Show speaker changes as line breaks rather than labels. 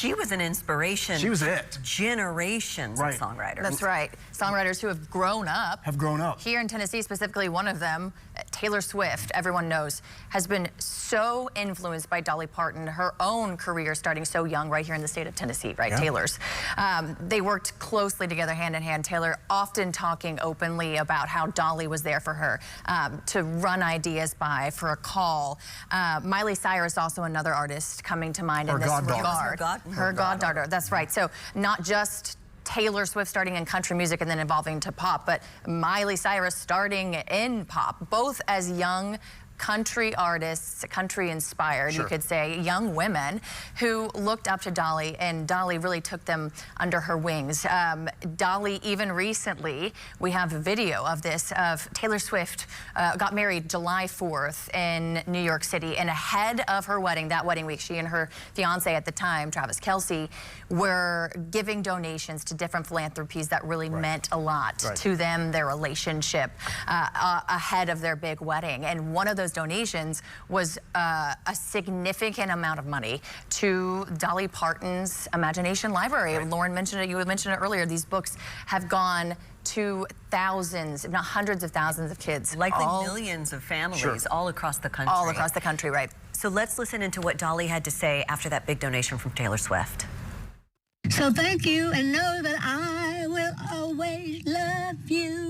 She was an inspiration.
She was it.
Generations of songwriters.
That's right. Songwriters who have grown up. Here in Tennessee, specifically one of them, Taylor Swift, everyone knows, has been so influenced by Dolly Parton, her own career starting so young right here in the state of Tennessee, right? Yeah. Taylor's. They worked closely together, hand in hand. Taylor often talking openly about how Dolly was there for her, to run ideas by, for a call. Miley Cyrus, also another artist coming to mind in this regard. Her goddaughter, that's right. So not just Taylor Swift starting in country music and then evolving to pop, but Miley Cyrus starting in pop, both as young country artists, country inspired, you could say, young women who looked up to Dolly, and Dolly really took them under her wings. Dolly, even recently, we have a video of this, of Taylor Swift got married July 4th in New York City, and ahead of her wedding, that wedding week, she and her fiance at the time, Travis Kelce, were giving donations to different philanthropies that really meant a lot to them, their relationship, ahead of their big wedding. And one of those donations was a significant amount of money to Dolly Parton's Imagination Library. Lauren mentioned it, you had mentioned it earlier, these books have gone to thousands, if not hundreds of thousands of kids.
Likely millions of families all across the country.
All across the country, right.
So let's listen into what Dolly had to say after that big donation from Taylor Swift.
So thank you, and know that I will always love you.